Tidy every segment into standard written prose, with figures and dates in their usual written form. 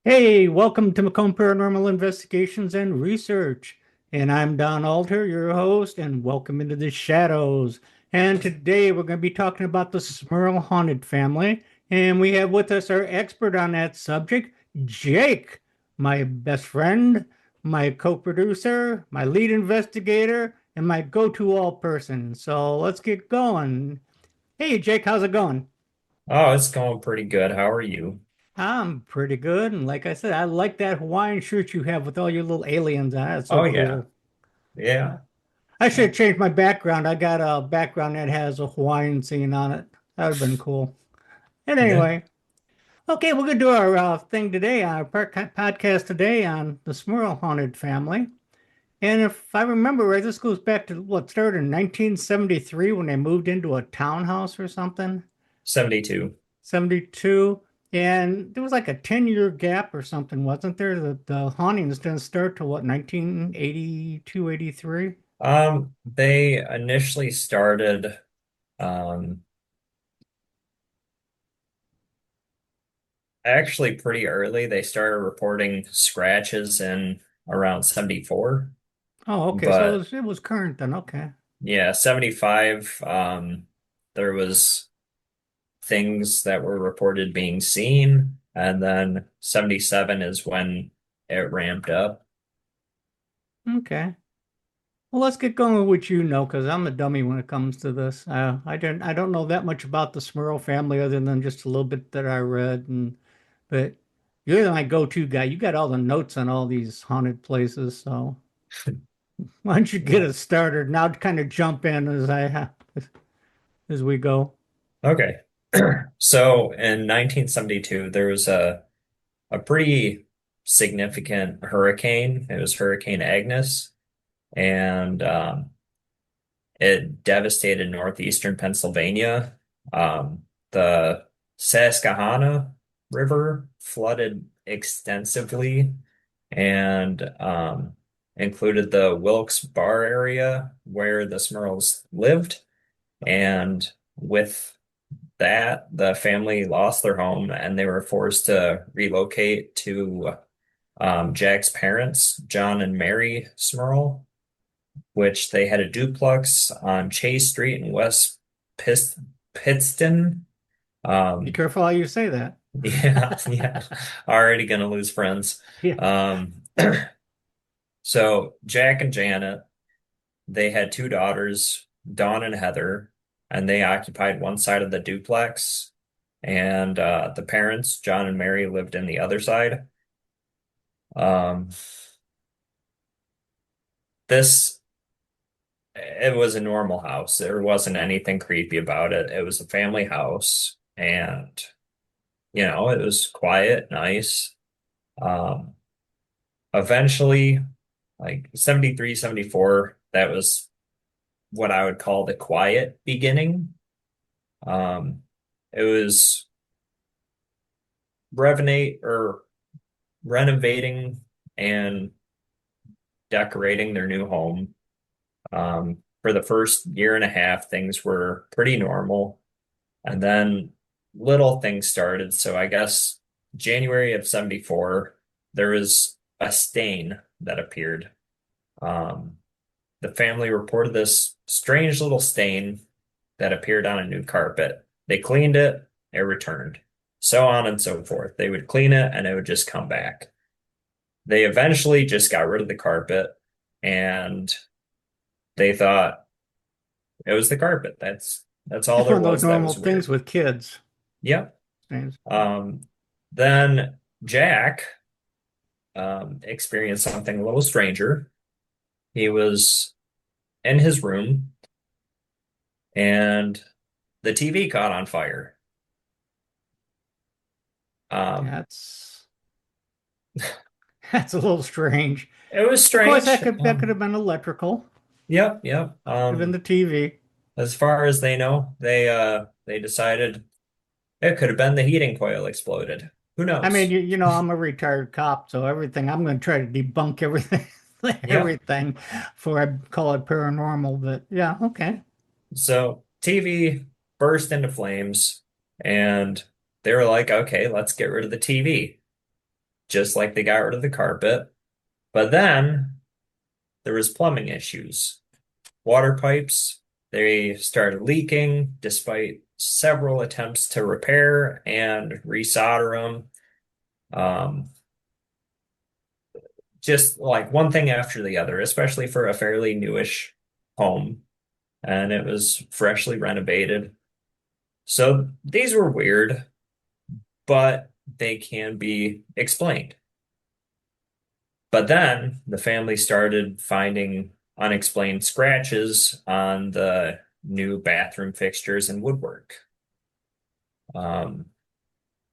Hey, welcome to Macomb Paranormal Investigations and Research. And I'm Don Alter, your host, and welcome into the shadows. And today we're going to be talking about the Smurl haunted family. And we have with us our expert on that subject, Jake, my best friend, my co-producer, my lead investigator, and my go-to all person. So let's get going. Hey, Jake, how's it going? Oh, it's going pretty good. How are you? I'm pretty good. And like I said, I like that Hawaiian shirt you have with all your little aliens on it. It's so Oh yeah. cool. Yeah. I should Uh, have changed my background. I got a background that has a Hawaiian scene on it. That would have been cool. And yeah. anyway, okay, we're going to do our thing today, our podcast today on the Smurl haunted family. And if I remember right, this goes back to what started in 1973 when they moved into a townhouse or something. 72. 72. And there was like a 10-year gap or something, wasn't there? The hauntings didn't start till what, 1982, 83? They initially started um actually pretty early. They started reporting scratches in around 74. Oh, okay. So But it was current then. Okay. yeah, 75, there was things that were reported being seen, and then 77 is when it ramped up. Okay. Well, let's get going with what you know, because I'm a dummy when it comes to this. I don't know that much about the Smurl family other than just a little bit that I read, and but you're my go-to guy. You got all the notes on all these haunted places, so why don't you get Yeah. us started? Now kind of jump in as we go. Okay. So in 1972, there was a pretty significant hurricane. It was Hurricane Agnes, and it devastated northeastern Pennsylvania. The Susquehanna River flooded extensively and included the Wilkes Barre area where the Smurls lived. And with that, the family lost their home and they were forced to relocate to Jack's parents, John and Mary Smurl, which they had a duplex on Chase Street in West Pist Pittston. Be Um, careful how you say that. yeah, yeah, already gonna lose friends. Yeah. Um, so Jack and Janet, they had two daughters, Dawn and Heather, and they occupied one side of the duplex. And the parents, John and Mary, lived in the other side. Um, this it was a normal house. There wasn't anything creepy about it. It was a family house, and it was quiet, nice. Um, Eventually, like 73, 74, that was what I would call the quiet beginning. Um, it was renovate or renovating and decorating their new home. For the first year and a half, things were pretty normal. And then little things started. So I guess January of 74, there was a stain that appeared. Um, the family reported this strange little stain that appeared on a new carpet. They cleaned it, it returned, so on and so forth. They would clean it and it would just come back. They eventually just got rid of the carpet and they thought it was the carpet. That's all Just there one of those was. That normal was things weird. with kids. Yep. Things. Um, then Jack experienced something a little stranger. He was in his room and the TV caught on fire. Um, That's that's a little strange. it was Of course, strange. that could have been electrical. Yep, yep. Could have been the TV. As far as they know, they decided it could have been the heating coil exploded. Who I mean, knows? I'm a retired cop, so everything I'm going to try to debunk everything, Yep. everything before I call it paranormal. But yeah, okay. So TV burst into flames and they were like, okay, let's get rid of the TV. just like they got rid of the carpet. But then there was plumbing issues. Water pipes, they started leaking despite several attempts to repair and resolder them. Um, just like one thing after the other, especially for a fairly newish home. And it was freshly renovated. So these were weird, but they can be explained. But then the family started finding unexplained scratches on the new bathroom fixtures and woodwork. Um,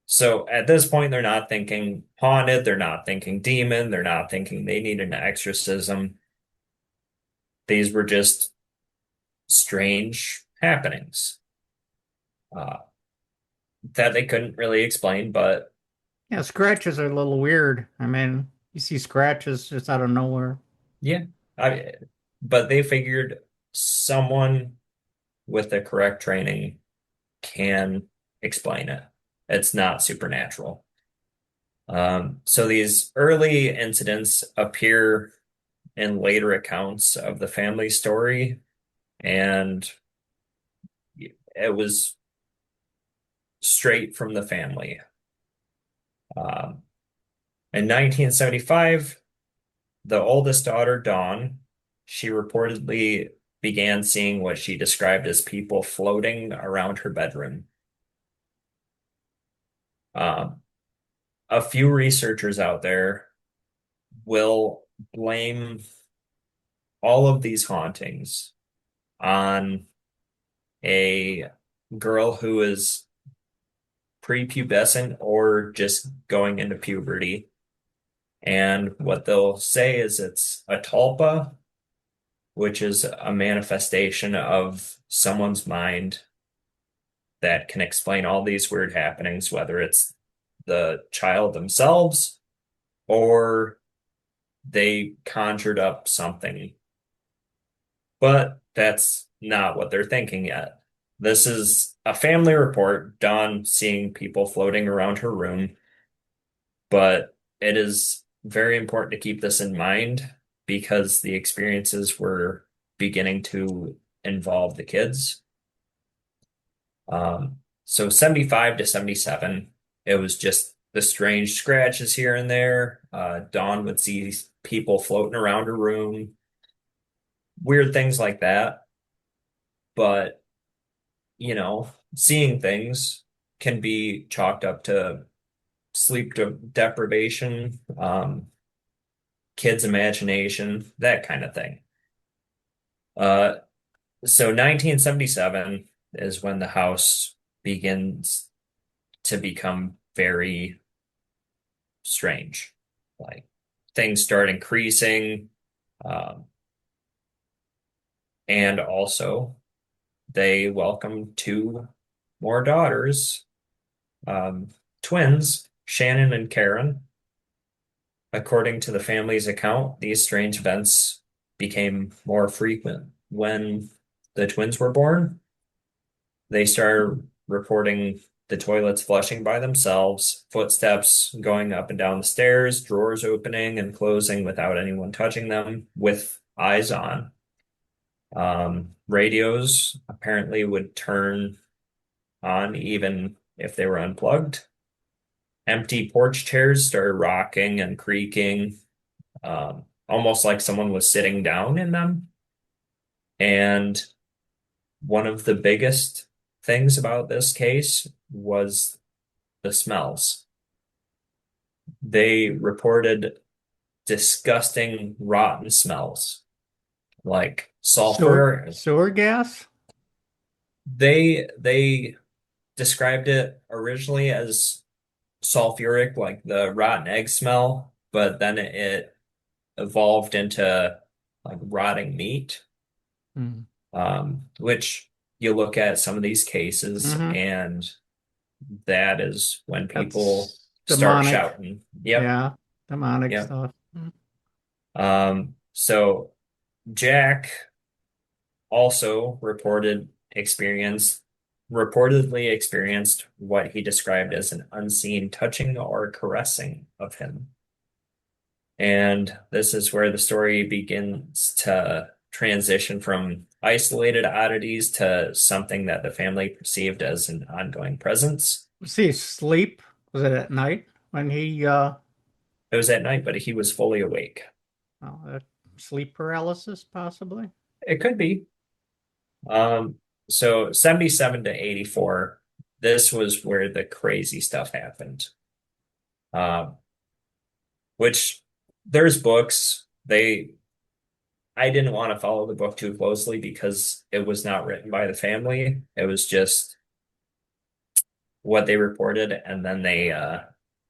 so at this point, they're not thinking haunted, they're not thinking demon, they're not thinking they need an exorcism. These were just strange happenings uh, that they couldn't really explain, but Yeah, scratches are a little weird. I mean, you see scratches just out of nowhere. yeah, I, but they figured someone with the correct training can explain it. It's not supernatural. So these early incidents appear in later accounts of the family story, and it was straight from the family. Um, in 1975, the oldest daughter, Dawn, she reportedly began seeing what she described as people floating around her bedroom. Um, a few researchers out there will blame all of these hauntings on a girl who is prepubescent or just going into puberty. And what they'll say is it's a tulpa, which is a manifestation of someone's mind that can explain all these weird happenings, whether it's the child themselves or they conjured up something. But that's not what they're thinking yet. This is a family report, Dawn seeing people floating around her room, but it is very important to keep this in mind because the experiences were beginning to involve the kids. So 75 to 77, it was just the strange scratches here and there. Dawn would see people floating around her room, weird things like that. But, seeing things can be chalked up to deprivation, kids' imagination, that kind of thing. Uh, so 1977 is when the house begins to become very strange. Like things start increasing, um, and also they welcome two more daughters, um, twins, Shannon and Karen. According to the family's account, these strange events became more frequent when the twins were born. They started reporting the toilets flushing by themselves, footsteps going up and down the stairs, drawers opening and closing without anyone touching them, with eyes on. Radios apparently would turn on even if they were unplugged. Empty porch chairs started rocking and creaking, almost like someone was sitting down in them. And one of the biggest things about this case was the smells. They reported disgusting, rotten smells like sulfur. Sewer gas? They described it originally as sulfuric, like the rotten egg smell, but then it evolved into like rotting meat, Mm. which you look at some of these cases, Hmm. and that is when people That's start demonic. shouting. Yep, Yeah, demonic yep. stuff. Mm. So Jack also reported experience reportedly experienced what he described as an unseen touching or caressing of him. And this is where the story begins to transition from isolated oddities to something that the family perceived as an ongoing presence. Was he asleep? Was it at night when he It was at night, but he was fully awake. uh, sleep paralysis possibly? It could be. So 77 to 84, this was where the crazy stuff happened. Um, which there's books. I didn't want to follow the book too closely because it was not written by the family. It was just what they reported, and then they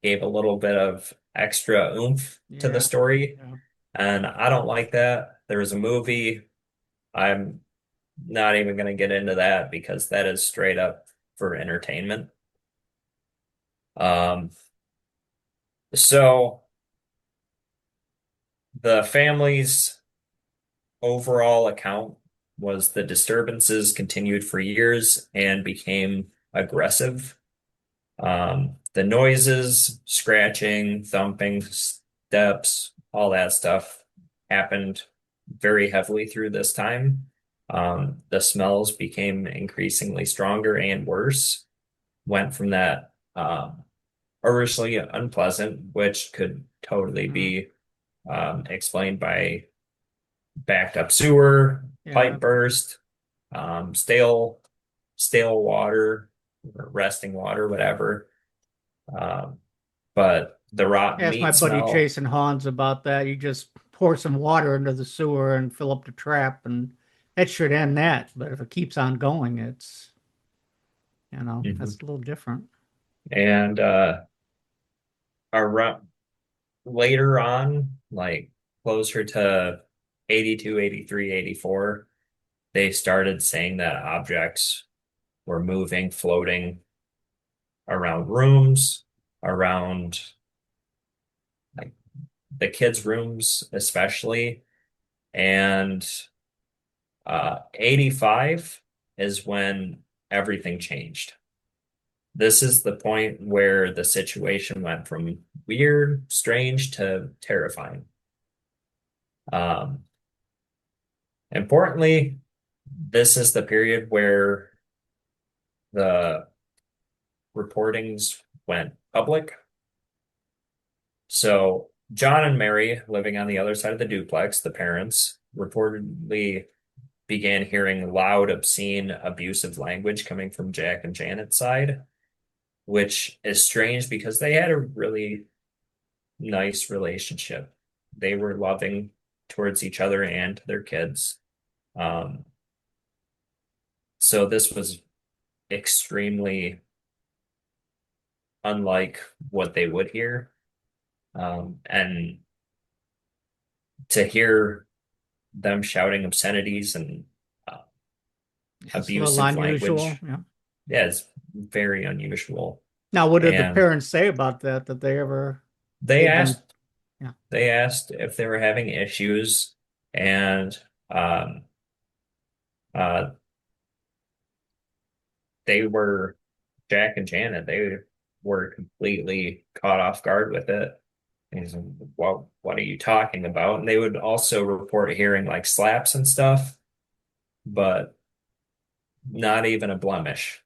gave a little bit of extra oomph to the Yeah. story. Yeah. And I don't like that. There was a movie. I'm not even going to get into that because that is straight up for entertainment. Um, so the family's overall account was the disturbances continued for years and became aggressive. The noises, scratching, thumping, steps, all that stuff happened very heavily through this time. The smells became increasingly stronger and worse. Went from that originally unpleasant, which could totally Mhm. be explained by backed up sewer, Yeah. pipe burst, stale water, or resting water, whatever. Um, but the rotten Asked my meat buddy smell. Jason Hans about that. You just pour some water into the sewer and fill up the trap, and that should end that. But if it keeps on going, Mhm. that's a little different. And around later on, like closer to 82, 83, 84, they started saying that objects were moving, floating around rooms, around like the kids' rooms, especially. And 85 is when everything changed. This is the point where the situation went from weird, strange to terrifying. Um, Importantly, this is the period where the reportings went public. So John and Mary, living on the other side of the duplex, the parents, reportedly began hearing loud, obscene, abusive language coming from Jack and Janet's side, which is strange because they had a really nice relationship. They were loving towards each other and their kids. Um, so this was extremely unlike what they would hear. And to hear them shouting obscenities and uh, It's a little abusive unusual. language, Yeah. yeah, it's very unusual. Now, what did the And parents say about that? That they they've been, asked yeah, they asked if they were having issues, and um, uh, they were Jack and Janet. They were completely caught off guard with it. And he's like, what are you talking about? And they would also report hearing like slaps and stuff, but not even a blemish.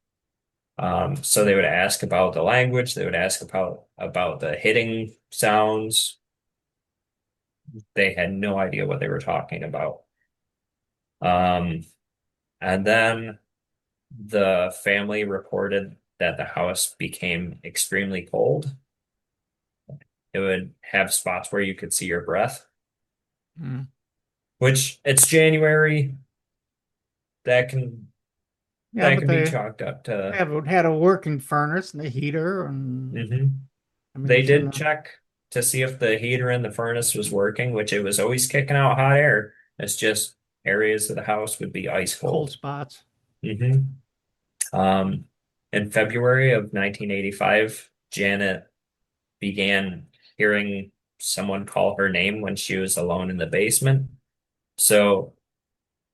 So they would ask about the language. They would ask about the hitting sounds. They had no idea what they were talking about. Um, and then the family reported that the house became extremely cold. It would have spots where you could see your breath, mm. which it's January. That can Yeah, that but can be they chalked up to. have had a working furnace and a heater, and Mhm. I mean, they They did shouldn't have check to see if the heater in the furnace was working, which it was always kicking out hot air. It's just areas of the house would be ice cold cold. spots. hmm Um, in February of 1985, Janet began hearing someone call her name when she was alone in the basement. So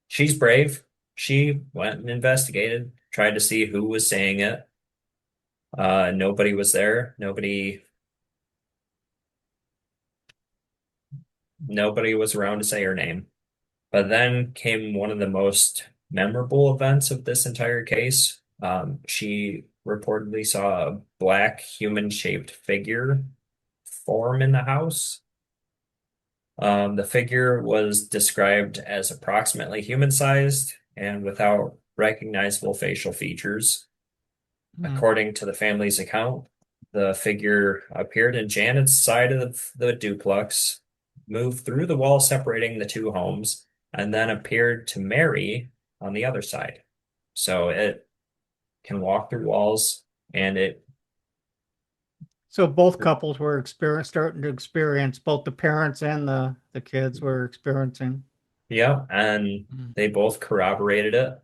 she's brave. She went and investigated. tried to see who was saying it. Nobody was there. Nobody was around to say her name. But then came one of the most memorable events of this entire case. She reportedly saw a black human-shaped figure form in the house. The figure was described as approximately human-sized and without recognizable facial features. Hmm. According to the family's account, the figure appeared in Janet's side of the duplex, moved through the wall separating the two homes, and then appeared to Mary on the other side. So it can walk through walls and it, So both couples were starting to experience, both the parents and the kids were experiencing. yeah, and Mm. they both corroborated it.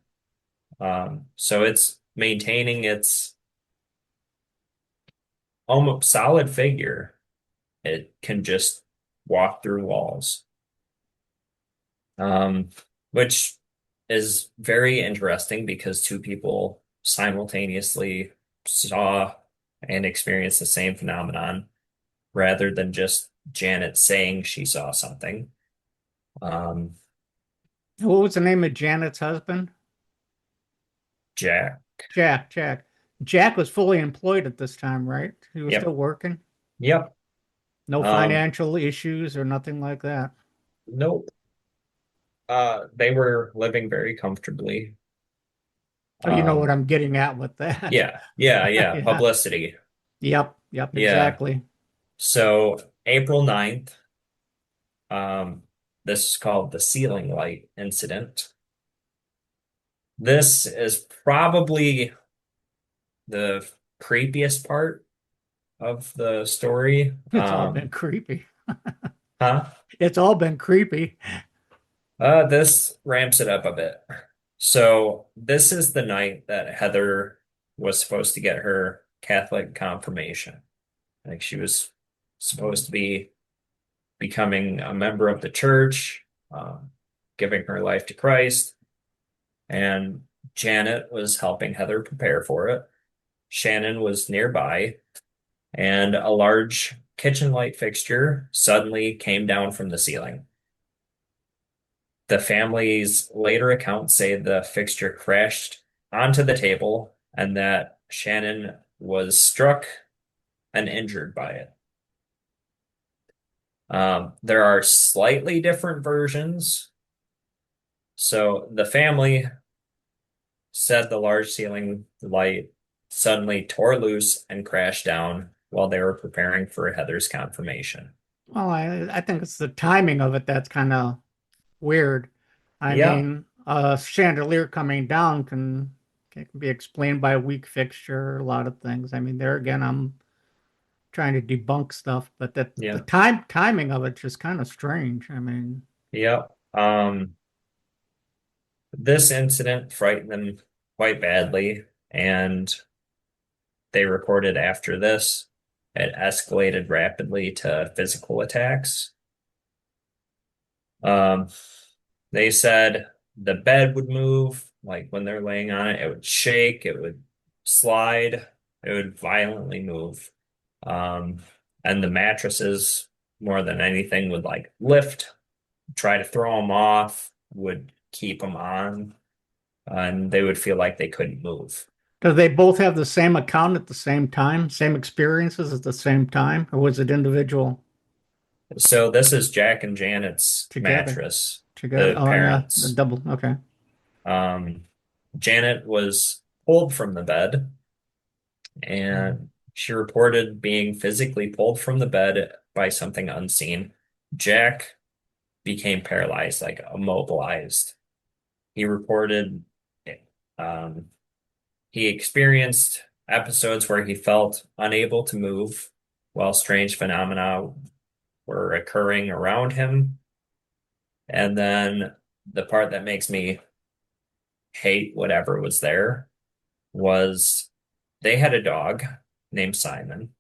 So it's maintaining its almost solid figure. It can just walk through walls. um, which is very interesting because two people simultaneously saw and experienced the same phenomenon rather than just Janet saying she saw something. Um, What was the name of Janet's husband? Jack. Jack. Jack. Jack was fully employed at this time, right? He was still Yep. working. Yep. No Um, financial issues or nothing like that. nope. They were living very comfortably. Oh, you know what Um, I'm getting at with that. yeah, yeah, yeah. Yeah. Publicity. Yep. Yep. Yeah. Exactly. So April 9th, um, this is called the ceiling light incident. This is probably the creepiest part of the story. It's all been creepy. Huh? It's all been creepy. This ramps it up a bit. So this is the night that Heather was supposed to get her Catholic confirmation. Like she was supposed to be becoming a member of the church, giving her life to Christ, and Janet was helping Heather prepare for it. Shannon was nearby, and a large kitchen light fixture suddenly came down from the ceiling. The family's later accounts say the fixture crashed onto the table and that Shannon was struck and injured by it. There are slightly different versions. So the family said the large ceiling light suddenly tore loose and crashed down while they were preparing for Heather's confirmation. Well, I think it's the timing of it that's kind of weird. I Yeah, mean, a chandelier coming down can be explained by a weak fixture, a lot of things. I mean, there again, I'm trying to debunk stuff, but that the yeah, timing of it's just kind of strange. I mean, yeah. This incident frightened them quite badly, and they reported after this it escalated rapidly to physical attacks. Um, they said the bed would move, like when they're laying on it, it would shake, it would slide, it would violently move. Um, and the mattresses, more than anything, would like lift, try to throw them off, would keep them on, and they would feel like they couldn't move. do they both have the same account at the same time, same experiences at the same time, or was it individual So this is Jack and Janet's together? mattress, Together. the Oh yeah, the parents. double. Okay. Um, Janet was pulled from the bed and she reported being physically pulled from the bed by something unseen. Jack became paralyzed, like immobilized. He reported um, he experienced episodes where he felt unable to move while strange phenomena were occurring around him. And then the part that makes me hate whatever was there was they had a dog named Simon,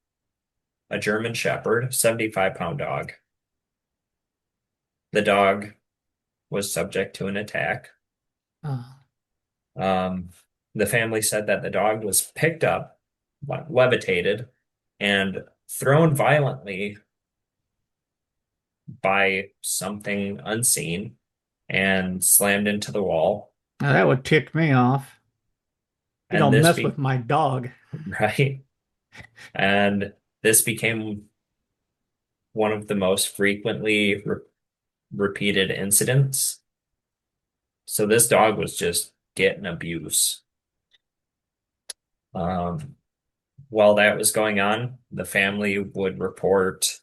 a German Shepherd, 75-pound dog. The dog was subject to an attack. Uh, Um, the family said that the dog was picked up, levitated, and thrown violently by something unseen and slammed into the wall. Now, that would tick me off. You And don't this mess with be my dog. right. And this became one of the most frequently repeated incidents. So this dog was just getting abuse. Um, while that was going on, the family would report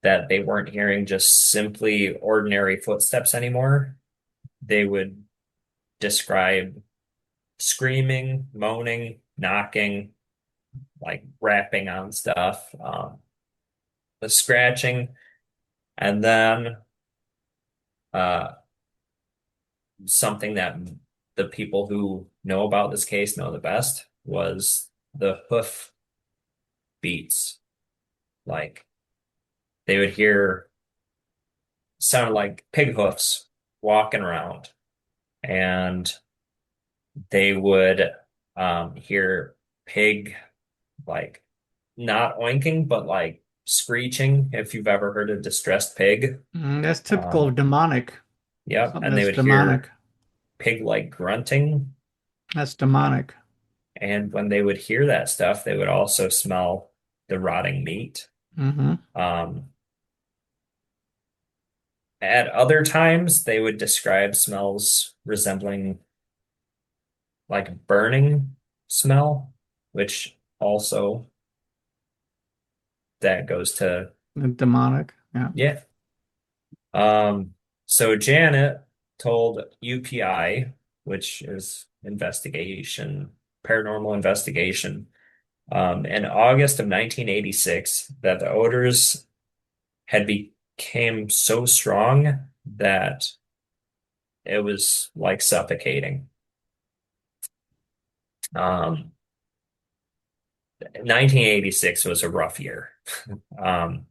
that they weren't hearing just simply ordinary footsteps anymore. They would describe screaming, moaning, knocking, like rapping on stuff, the scratching, and then uh, something that the people who know about this case know the best was the hoof beats. Like they would hear sounded like pig hoofs walking around, and they would hear pig like not oinking, but like screeching. If you've ever heard a distressed pig, That's typical um, of demonic. yep, Something and they that's would demonic. hear pig like grunting. That's demonic. And when they would hear that stuff, they would also smell the rotting meat. Hmm. Um, at other times, they would describe smells resembling like burning smell, which also that goes to, Demonic. Yeah. yeah. Um, so Janet told UPI, which is paranormal investigation, in August of 1986, that the odors had became so strong that it was like suffocating. Um, 1986 was a rough year. Um,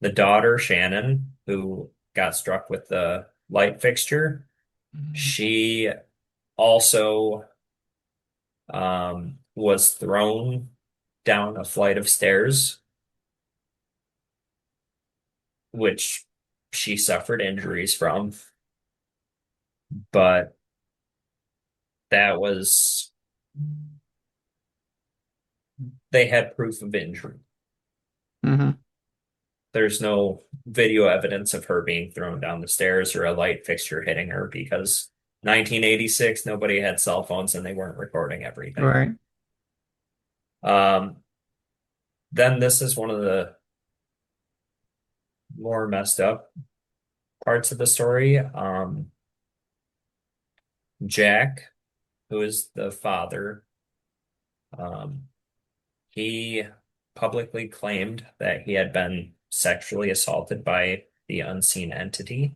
the daughter, Shannon, who got struck with the light fixture, she also was thrown down a flight of stairs, which she suffered injuries from, but that was, they had proof of injury. Hmm. There's no video evidence of her being thrown down the stairs or a light fixture hitting her because 1986, nobody had cell phones and they weren't recording everything. Right. Um, then this is one of the more messed up parts of the story. Jack, who is the father, um, he publicly claimed that he had been sexually assaulted by the unseen entity.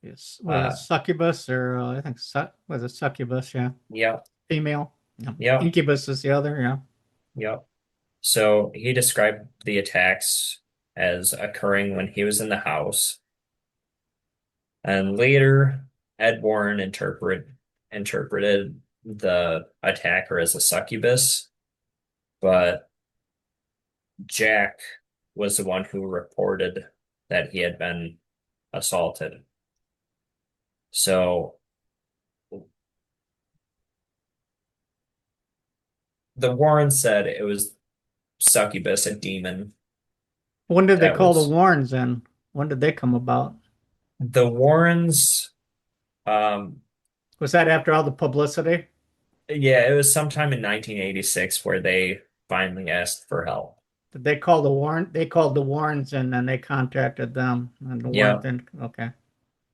Yes. Was it Uh, succubus or I think was it succubus? Yeah. yep, Female. Yeah. yep, Incubus is the other. Yeah. yep. So he described the attacks as occurring when he was in the house. And later, Ed Warren interpreted the attacker as a succubus, but Jack was the one who reported that he had been assaulted. So the Warren said it was succubus, a demon When did they that call the was Warrens in? When did they come about? the Warrens. Um, Was that after all the publicity? yeah, it was sometime in 1986 where they finally asked for help. Did they call the Warren? They called the Warrens and then they contacted them and the Warren Yeah. then okay.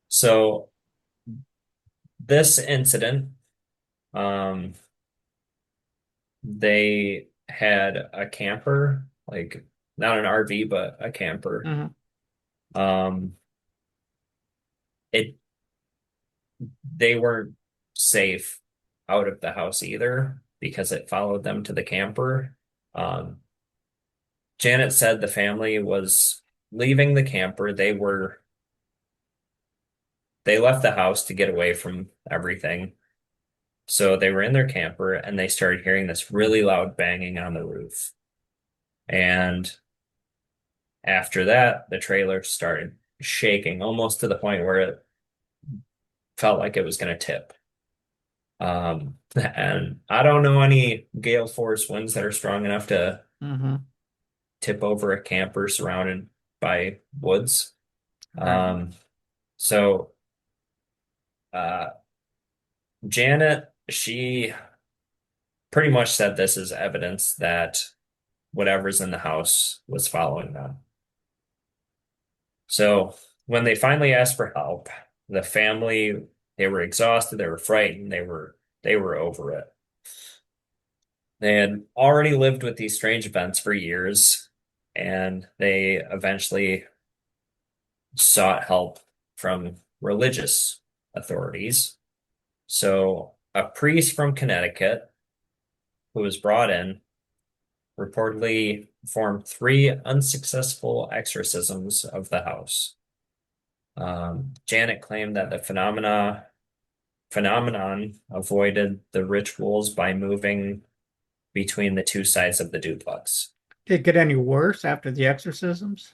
So this incident, um, they had a camper, like not an RV, but a camper. Hmm. Um, it they weren't safe out of the house either because it followed them to the camper. Um, Janet said the family was leaving the camper. They left the house to get away from everything. So they were in their camper and they started hearing this really loud banging on the roof. And after that, the trailer started shaking almost to the point where it felt like it was going to tip. And I don't know any gale force winds that are strong enough to Mm-hmm. tip over a camper surrounded by woods. Right. Um, so uh, Janet, she pretty much said this is evidence that whatever's in the house was following them. So when they finally asked for help, the family, they were exhausted, they were frightened, they were over it. They had already lived with these strange events for years, and they eventually sought help from religious authorities. So a priest from Connecticut who was brought in reportedly performed three unsuccessful exorcisms of the house. Janet claimed that the phenomenon avoided the rituals by moving between the two sides of the duplex. Did it get any worse after the exorcisms?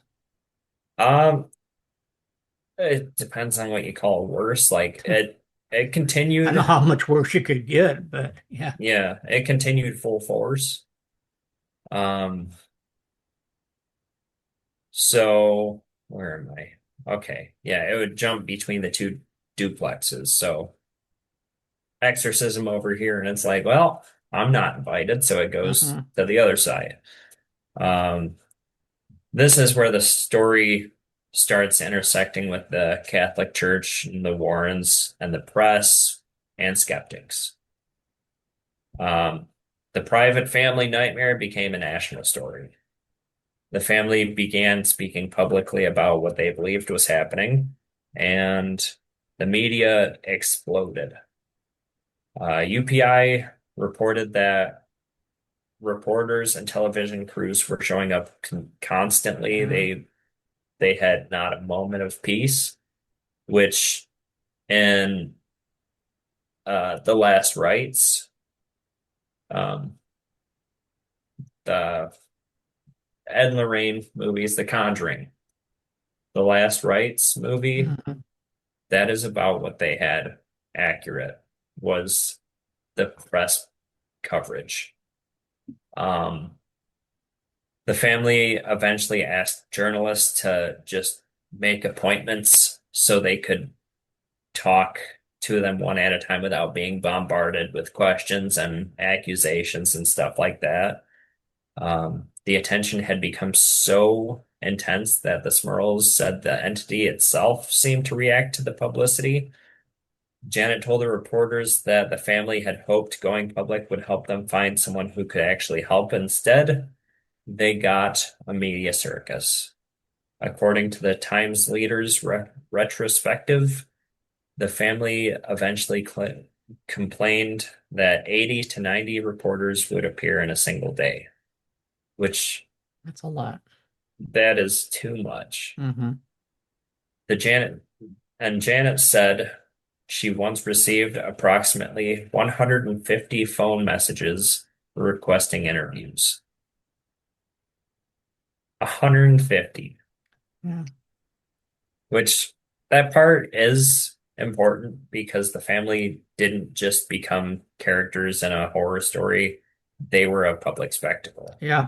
Um, it depends on what you call worse. Like it I don't know continued, how much worse you could get, but yeah. yeah, it continued full force. Um, so where am I? Okay, yeah, it would jump between the two duplexes. So exorcism over here, and it's like, well, I'm not invited, so it goes Mm-hmm. to the other side. Um, this is where the story starts intersecting with the Catholic Church and the Warrens and the press and skeptics. Um, the private family nightmare became a national story. The family began speaking publicly about what they believed was happening, and the media exploded. UPI reported that reporters and television crews were showing up constantly. Mm-hmm. They had not a moment of peace, which in the last rites, um, the Ed and Lorraine movies, The Conjuring, the last rites movie, Mm-hmm. that is about what they had accurate was the press coverage. Um, the family eventually asked journalists to just make appointments so they could talk to them one at a time without being bombarded with questions and accusations and stuff like that. The attention had become so intense that the Smurls said the entity itself seemed to react to the publicity. Janet told the reporters that the family had hoped going public would help them find someone who could actually help. Instead, they got a media circus. According to the Times Leader's retrospective, the family eventually complained that 80 to 90 reporters would appear in a single day, which That's a lot. that is too much. Mm-hmm. The Janet said she once received approximately 150 phone messages requesting interviews. 150, Yeah. which that part is important because the family didn't just become characters in a horror story, they were a public spectacle. Yeah.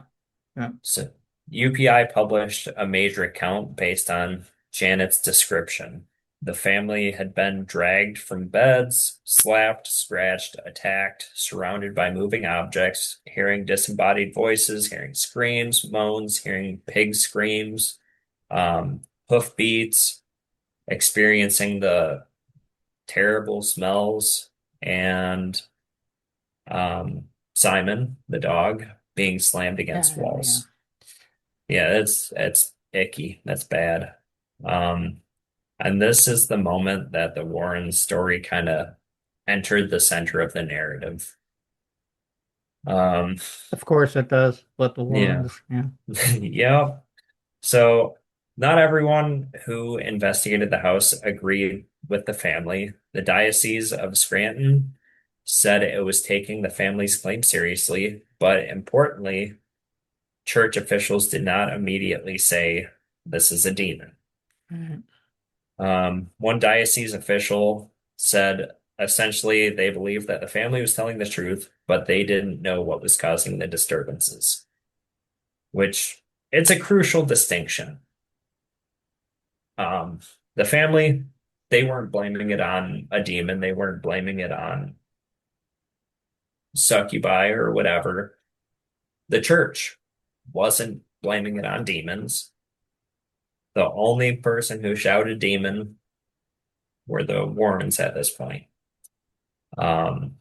Yeah. So UPI published a major account based on Janet's description. The family had been dragged from beds, slapped, scratched, attacked, surrounded by moving objects, hearing disembodied voices, hearing screams, moans, hearing pig screams, hoof beats, experiencing the terrible smells, and Simon, the dog, being slammed against Yeah. Yeah. walls. Yeah, it's icky. That's bad. Um, and this is the moment that the Warren story kind of entered the center of the narrative. Um, Of course it does. But the yeah. Warrens. Yeah. Yep. So not everyone who investigated the house agreed with the family. The Diocese of Scranton said it was taking the family's claim seriously, but importantly, church officials did not immediately say this is a demon. Right. One diocese official said essentially they believed that the family was telling the truth, but they didn't know what was causing the disturbances, which it's a crucial distinction. Um, the family, they weren't blaming it on a demon, they weren't blaming it on succubi or whatever. The church wasn't blaming it on demons. The only person who shouted demon were the Warrens at this point. Um,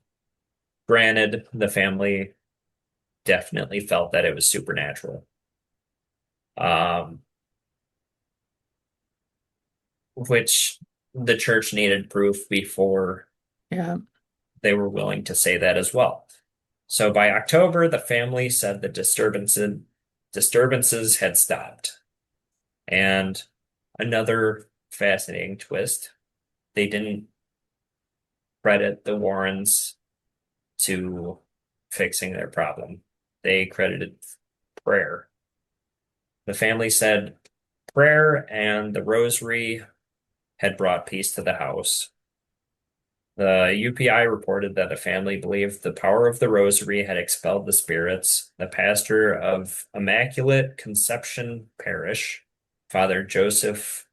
Granted, the family definitely felt that it was supernatural, um, which the church needed proof before Yeah. they were willing to say that as well. So by October, the family said the disturbances had stopped. And another fascinating twist, they didn't credit the Warrens to fixing their problem. They credited prayer. The family said prayer and the rosary had brought peace to the house. The UPI reported that the family believed the power of the rosary had expelled the spirits. The pastor of Immaculate Conception Parish, Father Joseph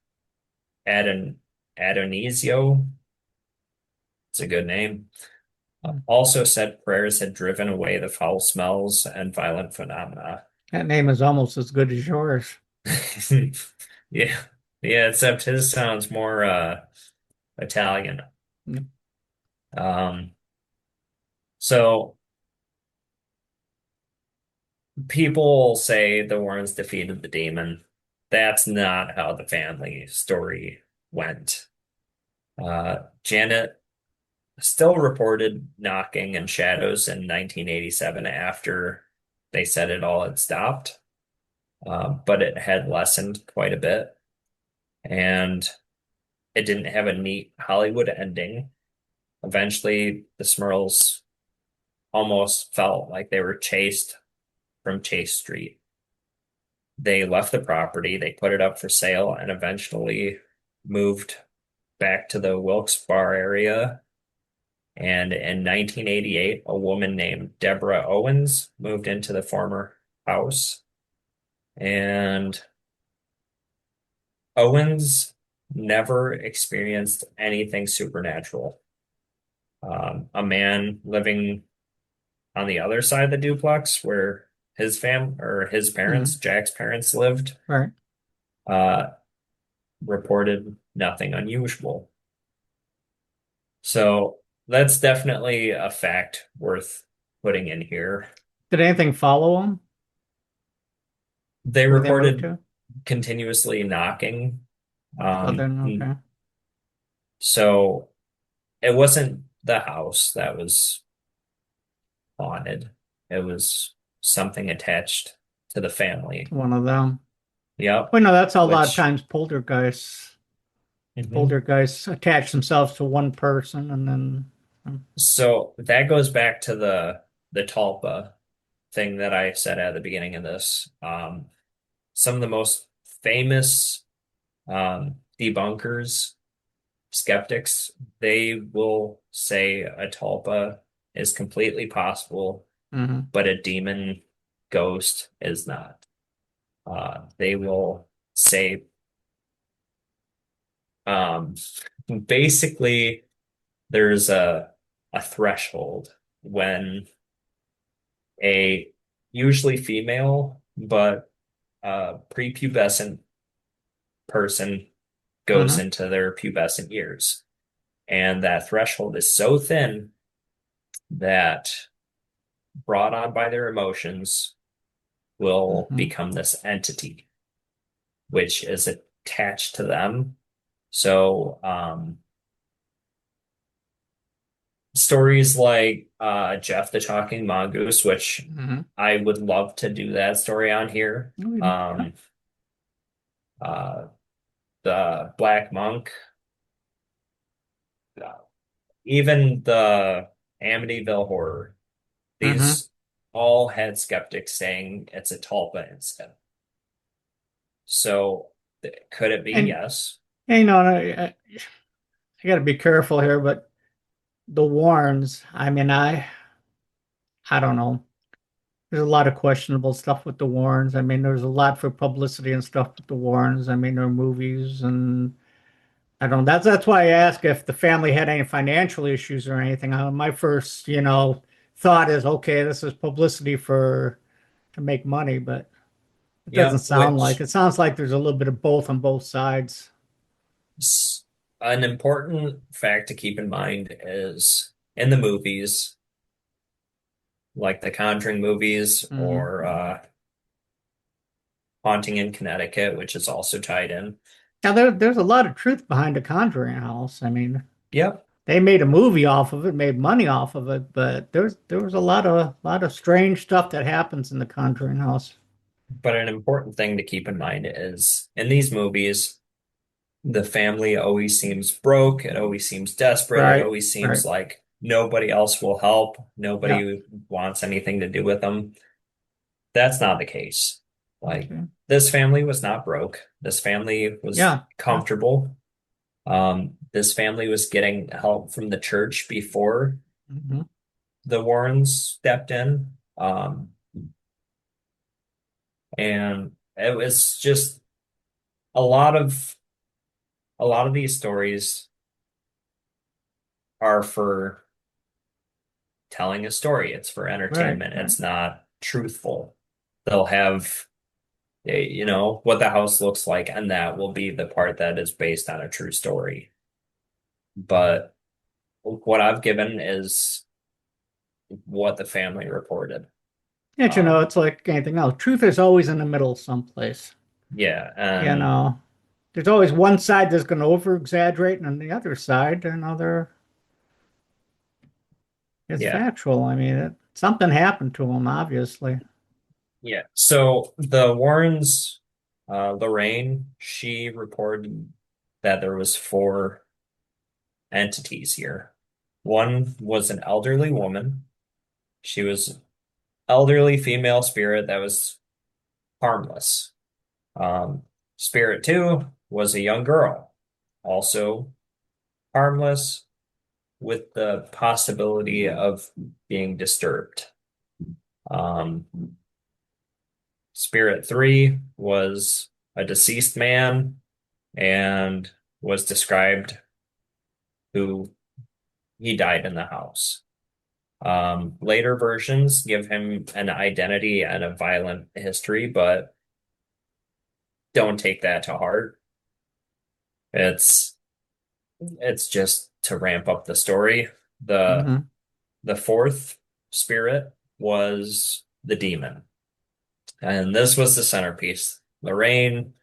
Adon Adonisio, it's a good name, also said prayers had driven away the foul smells and violent phenomena. That name is almost as good as yours. Yeah. Yeah, except his sounds more Italian. Yep. Um, so people say the Warrens defeated the demon. That's not how the family story went. Janet still reported knocking and shadows in 1987 after they said it all had stopped, but it had lessened quite a bit. And it didn't have a neat Hollywood ending. Eventually, the Smurls almost felt like they were chased from Chase Street. They left the property, they put it up for sale, and eventually moved back to the Wilkes-Barre area. And in 1988, a woman named Deborah Owens moved into the former house. And Owens never experienced anything supernatural. A man living on the other side of the duplex where his parents, Mhm. Jack's parents lived, Right. uh, reported nothing unusual. So that's definitely a fact worth putting in here. Did anything follow them They where they moved reported to? continuously knocking. Other Um, than okay. so it wasn't the house that was haunted. It was something attached to the family. One of them. Yep. Well, no, that's how a lot of Which times poltergeists. mhm. Poltergeists attach themselves to one person and then. So that goes back to the Talpa thing that I said at the beginning of this. Some of the most famous debunkers, skeptics, they will say a Talpa is completely possible, Mhm. but a demon ghost is not. They will say um, basically there's a threshold when a usually female but prepubescent person goes Mhm. into their pubescent years. And that threshold is so thin that brought on by their emotions will Mhm. become this entity, which is attached to them. So, stories like Jeff the Talking Mongoose, which Mhm. I would love to do that story on here. Yeah. Uh, the Black Monk, uh, even the Amityville Horror. Mm-hmm. These all had skeptics saying it's a tulpa incident. So could it be? And, Yes. I got to be careful here, but the Warrens, I mean, I don't know. There's a lot of questionable stuff with the Warrens. I mean, there's a lot for publicity and stuff with the Warrens. I mean, there are movies and I don't. That's why I ask if the family had any financial issues or anything. My first, thought is, okay, this is publicity for to make money, but it doesn't Yep. sound like. Which It sounds like there's a little bit of both on both sides. an important fact to keep in mind is in the movies, like the Conjuring movies Hmm. or Haunting in Connecticut, which is also tied in. Now there's a lot of truth behind the Conjuring House. I mean, Yep. they made a movie off of it, made money off of it, but there was a lot of strange stuff that happens in the Conjuring House. But an important thing to keep in mind is in these movies, the family always seems broke. It always seems desperate. It Right, always right. seems like nobody else will help. Yeah. Nobody wants anything to do with them. That's not the case. Like Okay. this family was not broke. This family was Yeah. Yeah. comfortable. This family was getting help from the church before Hmm. the Warrens stepped in. And it was just a lot of a lot of these stories are for telling a story. It's for Right, entertainment. right. It's not truthful. They'll have what the house looks like, and that will be the part that is based on a true story. But what I've given is what the family reported. And Um, it's like anything else. Truth is always in the middle someplace. yeah, You and know, there's always one side that's going to over exaggerate, and on the other side, another is yeah, factual. I mean, something happened to him, obviously. yeah. So the Warrens, Lorraine, she reported that there was four entities here. One was an elderly woman. She was elderly female spirit that was harmless. Um, Spirit two was a young girl, also harmless, with the possibility of being disturbed. Um, Spirit three was a deceased man and was described who he died in the house. Later versions give him an identity and a violent history, but don't take that to heart. It's it's just to ramp up the story. The Hmm. the fourth spirit was the demon. And this was the centerpiece. Lorraine,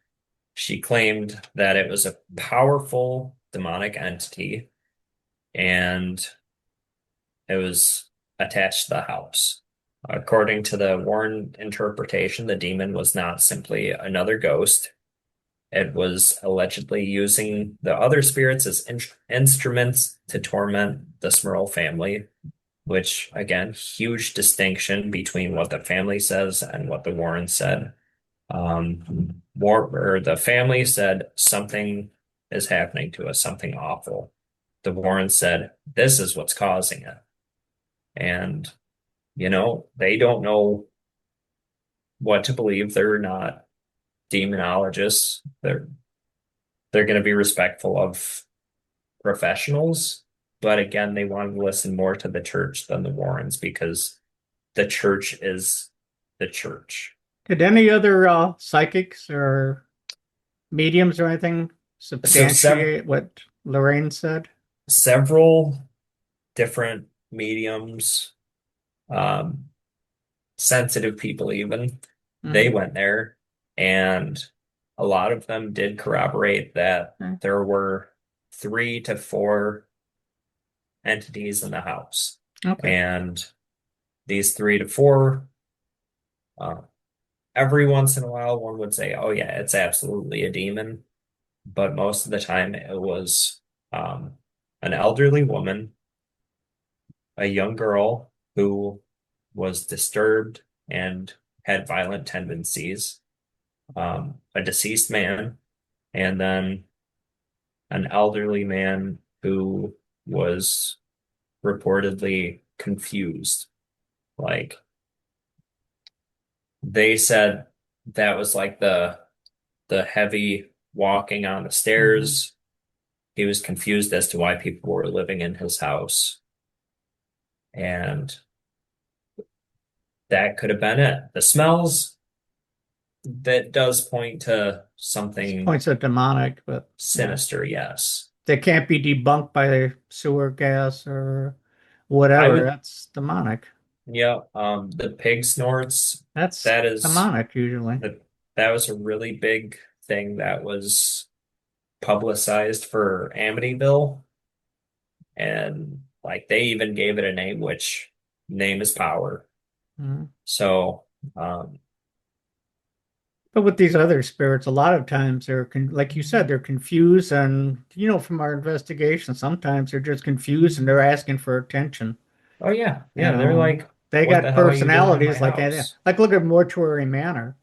she claimed that it was a powerful demonic entity and it was attached to the house. According to the Warren interpretation, the demon was not simply another ghost. It was allegedly using the other spirits as instruments to torment the Smurl family, which, again, huge distinction between what the family says and what the Warrens said. Or the family said something is happening to us, something awful. The Warrens said this is what's causing it, and they don't know what to believe. They're not demonologists. They're going to be respectful of professionals, but again, they wanted to listen more to the church than the Warrens because the church is the church. Did any other psychics or mediums or anything So substantiate what Lorraine said? several different mediums, um, sensitive people even, they Hmm. went there, and a lot of them did corroborate that Okay. there were three to four entities in the house. Okay. And these three to four, uh, every once in a while, one would say, oh, yeah, it's absolutely a demon. But most of the time, it was um, an elderly woman, a young girl who was disturbed and had violent tendencies, a deceased man, and then an elderly man who was reportedly confused. Like they said that was like the heavy walking on the Hmm. stairs. He was confused as to why people were living in his house. And that could have been it. The smells, that does point to something Points at demonic, but yeah, sinister, yes. they can't be debunked by sewer gas or I whatever. would, That's demonic. yeah, the pig snorts, That's that is demonic usually. that that was a really big thing that was publicized for Amityville. And like they even gave it a name, which name is power. Mhm. So, But with these other spirits, a lot of times like you said, they're confused, and from our investigation, sometimes they're just confused and they're asking for attention. oh yeah, You yeah, they're know, like, they what the got hell are you doing in my personalities house? like look at Mortuary Manor.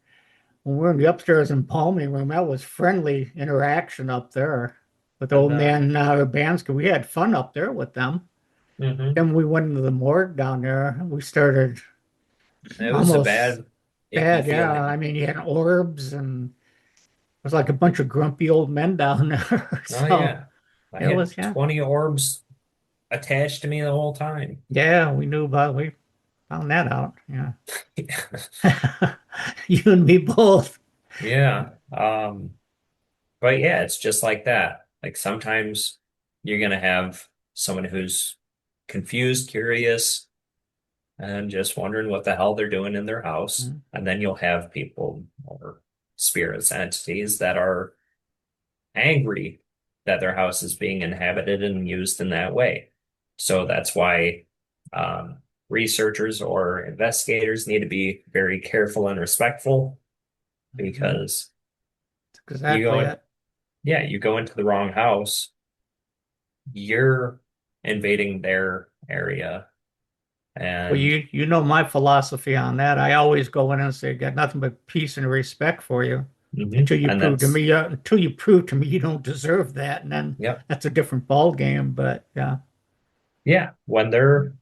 When we're in the upstairs in Palmy room, that was friendly interaction up there with And old man Banska. We had fun up there with them. mhm. Then we went into the morgue down there. We started It was a almost bad, icky bad. Yeah, I feeling. mean, you had orbs and it was like a bunch of grumpy old men down there. Oh So yeah, I it had was, yeah, 20 orbs attached to me the whole time. yeah. We found that out. Yeah, you and me both. Yeah. But yeah, it's just like that. Like sometimes you're gonna have someone who's confused, curious, and just wondering what the hell they're doing in their house. Mm-hmm. And then you'll have people or spirits, entities that are angry that their house is being inhabited and used in that way. So that's why researchers or investigators need to be very careful and respectful because you go Exactly in, it. yeah, you go into the wrong house, you're invading their area. Well, And you know my philosophy on that. I always go in and say, got nothing but peace and respect for you mhm, and that's, until you prove to me you don't deserve that, and then yep. that's a different ball game. But yeah. Yeah, when they're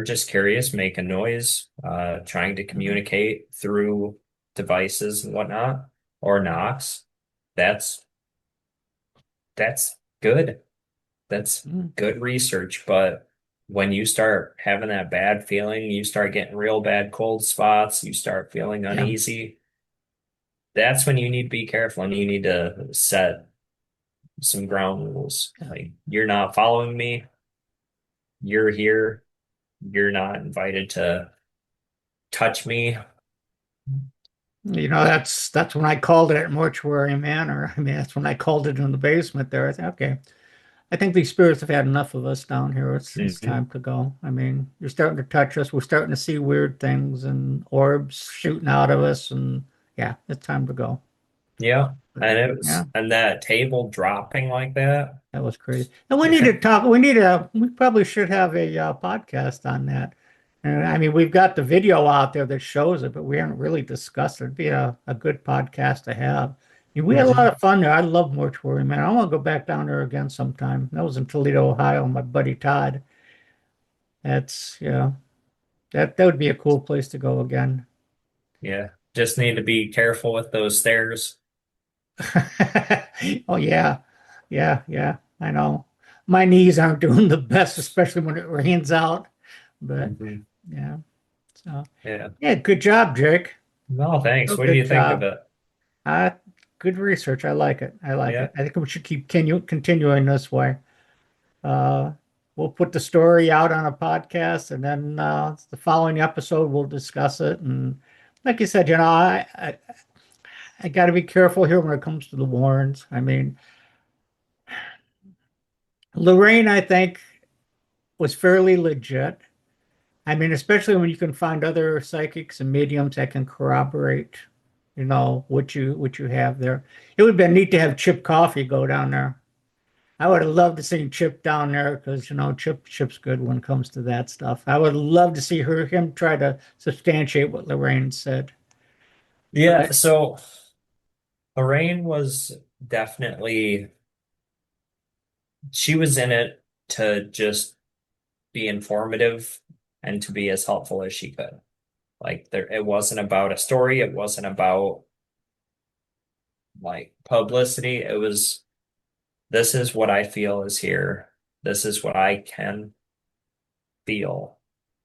just curious, making noise, trying to Mhm. communicate through devices and whatnot, or knocks, that's that's good. That's Mhm. good research. But when you start having that bad feeling, you start getting real bad cold spots, you start feeling Yeah. uneasy, that's when you need to be careful and you need to set some ground rules. Yeah. Like you're not following me, you're here, you're not invited to touch me. That's when I called it at Mortuary Manor. I mean, that's when I called it in the basement there. I thought, okay, I think these spirits have had enough of us down here. It's Mhm. time to go. I mean, you're starting to touch us. We're starting to see weird things and orbs shooting out of us, and yeah, it's time to go. Yeah. But And it yeah, was, and that table dropping like that. that was crazy. And we need Yeah. to talk. We probably should have a podcast on that. And I mean, we've got the video out there that shows it, but we haven't really discussed it. It'd be a good podcast to have. I mean, we had a lot Mhm. of fun there. I love Mortuary, man. I want to go back down there again sometime. That was in Toledo, Ohio. My buddy Todd. That's yeah. That would be a cool place to go again. Yeah. Just need to be careful with those stairs. Oh yeah, yeah. I know. My knees aren't doing the best, especially when it rains out. But Mhm. yeah. So Yeah. yeah, good job, Jake. No, thanks. Real What do good you think of job. it? Uh, good research. I like it. I like Yeah. it. I think we should continuing this way. Uh, we'll put the story out on a podcast, and then the following episode we'll discuss it. And like you said, I got to be careful here when it comes to the Warrens. I mean, Lorraine, I think, was fairly legit. I mean, especially when you can find other psychics and mediums that can corroborate, what you have there. It would have been neat to have Chip Coffee go down there. I would have loved to see Chip down there because Chip's good when it comes to that stuff. I would love to see him try to substantiate what Lorraine said. Yeah, But so Lorraine was definitely, she was in it to just be informative and to be as helpful as she could. Like there, it wasn't about a story. It wasn't about like publicity. It was, this is what I feel is here. This is what I can feel,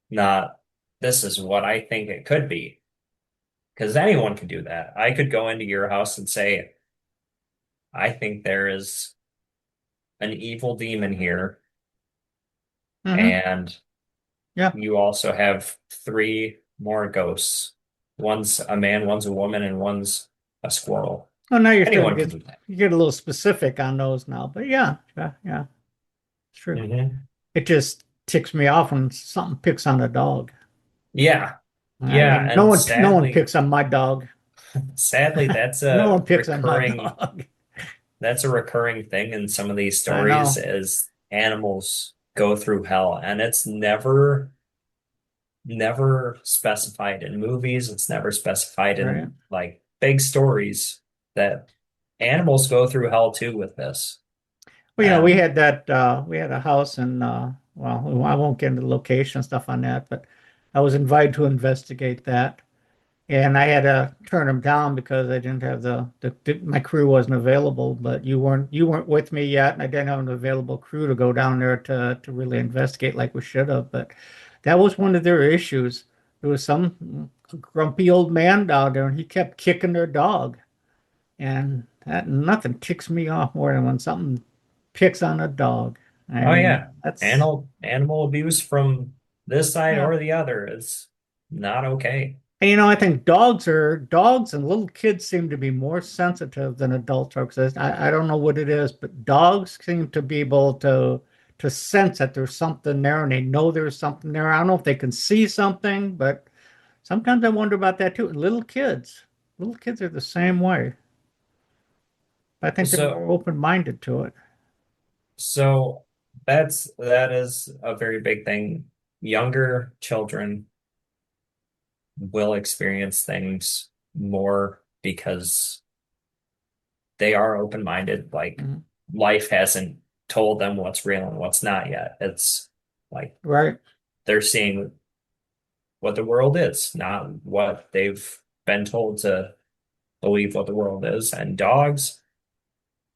not this is what I think it could be. Because anyone can do that. I could go into your house and say, I think there is an evil demon here. hmm And yeah. you also have three more ghosts. One's a man, one's a woman, and one's a squirrel. Oh, now you're starting Anyone to can get do that. you get a little specific on those now. But yeah, it's true. Hmm. It just ticks me off when something picks on a dog. Yeah. I Yeah. mean, And no one sadly, picks on my dog. sadly, that's No a one picks on my recurring, dog. that's a recurring thing in some of these I stories know, is animals go through hell. And it's never specified in movies. It's never specified right? in like big stories that animals go through hell too with this. Well, we And had we had a house in well, I won't get into the location and stuff on that, but I was invited to investigate that. And I had to turn them down because I didn't have my crew wasn't available, but you weren't with me yet, and I didn't have an available crew to go down there to really investigate like we should have. But that was one of their issues. There was some grumpy old man down there, and he kept kicking their dog. And that nothing ticks me off more than when something picks on a dog. I oh mean, yeah, that's animal abuse from this side yeah. or the other is not okay. And I think dogs and little kids seem to be more sensitive than adults are. Because I don't know what it is, but dogs seem to be able to sense that there's something there, and they know there's something there. I don't know if they can see something, but sometimes I wonder about that too. And little kids are the same way. I think they're So more open-minded to it. so that is a very big thing. Younger children will experience things more because they are open-minded. Like Mhm. life hasn't told them what's real and what's not yet. It's like Right? they're seeing what the world is, not what they've been told to believe what the world is. And dogs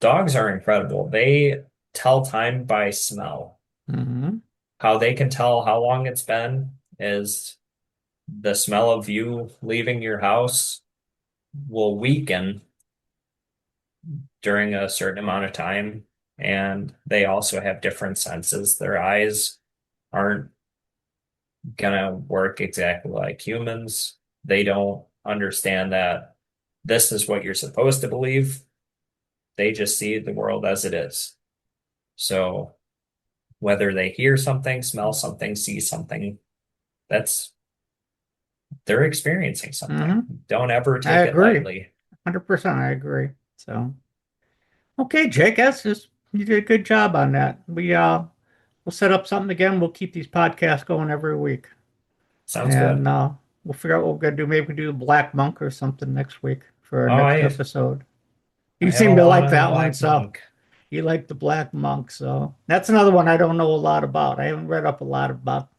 are incredible. They tell time by smell. hmm How they can tell how long it's been is the smell of you leaving your house will weaken during a certain amount of time. And they also have different senses. Their eyes aren't gonna work exactly like humans. They don't understand that this is what you're supposed to believe. They just see the world as it is. So whether they hear something, smell something, see something, that's they're experiencing hmm something. Don't ever I take it agree. lightly. 100%. I agree. So, okay, Jake, you did a good job on that. We'll set up something again. We'll keep these podcasts going every week. Sounds And good. we'll figure out what we're gonna do. Maybe we can do Black Monk or something next week for our Oh, next episode. I You have a seem to lot like on the that one, Black so Monk. you like the Black Monk. So that's another one I don't know a lot about. I haven't read up a lot about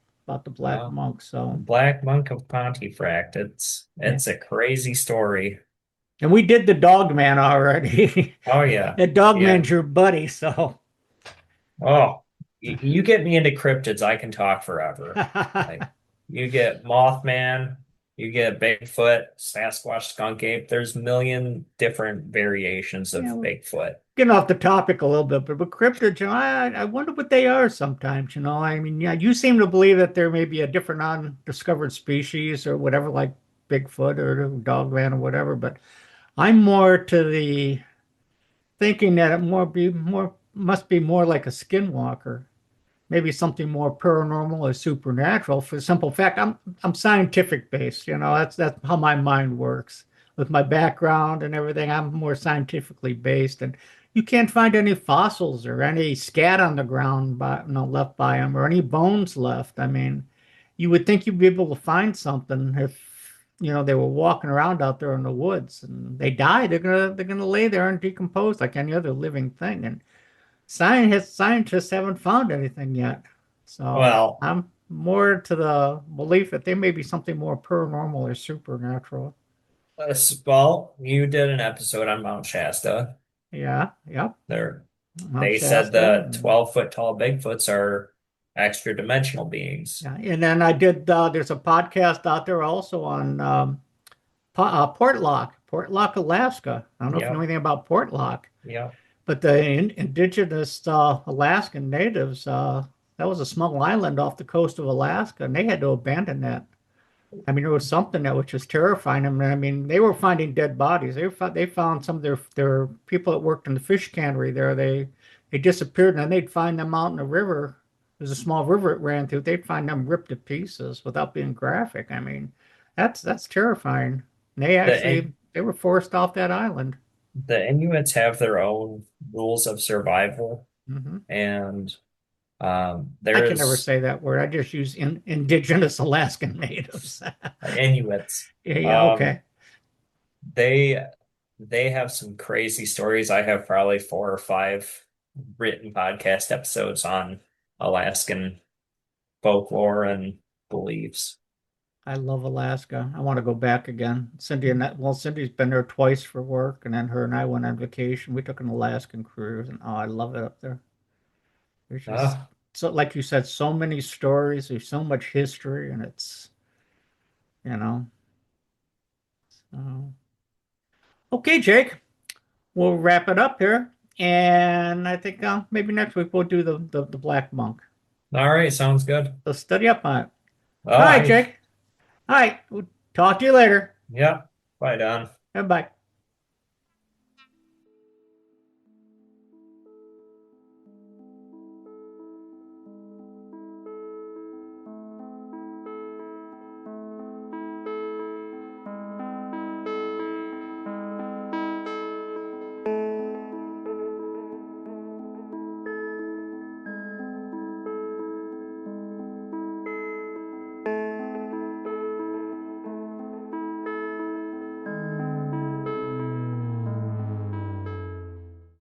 the Black Well, Monk. the So Black Monk of Pontefract. It's yeah. it's a crazy story. And we did the Dog Man already. Oh yeah. The Dog Yeah. Man's your buddy, so Oh, you get me into cryptids, I can talk forever. Like you get Mothman, you get Bigfoot, Sasquatch, Skunk Ape. There's a million different variations yeah, of we're Bigfoot. getting off the topic a little bit, but with cryptids, I wonder what they are sometimes. I mean, yeah, you seem to believe that there may be a different undiscovered species or whatever, like Bigfoot or the Dogman or whatever, but I'm more to the thinking that it more must be more like a skinwalker, maybe something more paranormal or supernatural. For the simple fact, I'm scientific based. That's how my mind works. With my background and everything, I'm more scientifically based, and you can't find any fossils or any scat on the ground left by them or any bones left. I mean, you would think you'd be able to find something if, they were walking around out there in the woods and they die. They're gonna lay there and decompose like any other living thing. And scientists haven't found anything yet. So Well, I'm more to the belief that there may be something more paranormal or supernatural. you did an episode on Mount Shasta. Yeah, yep. There, Mount they said Shasta. the And 12-foot tall Bigfoots are extra dimensional beings. yeah, and then there's a podcast out there also on Portlock, Alaska. I don't know if you know Yep, anything about Portlock, yep. but the indigenous Alaskan natives, that was a small island off the coast of Alaska, and they had to abandon that. I mean, it was something that was just terrifying them. I mean, they were finding dead bodies. They found some of their people that worked in the fish cannery there. They disappeared, and then they'd find them out in the river. There's a small river it ran through. They'd find them ripped to pieces without being graphic. I mean, that's terrifying. The In They were forced off that island. the Inuits have their own rules of survival, Hmm. and I can never there's say that word. I just use indigenous Alaskan natives. Inuits. Yeah, yeah, Um, okay. they they have some crazy stories. I have probably 4 or 5 written podcast episodes on Alaskan folklore and beliefs. I love Alaska. I want to go back again. Cindy's been there twice for work, and then her and I went on vacation. We took an Alaskan cruise, and oh, I love it up there. There's just Uh, so, like you said, so many stories. There's so much history, and it's you know. So. Okay, Jake, we'll wrap it up here, and I think maybe next week we'll do the Black Monk. all right, sounds good. So study up on it. All All right, right. Jake. All right, we'll talk to you later. Yeah. Bye, Don. Bye bye.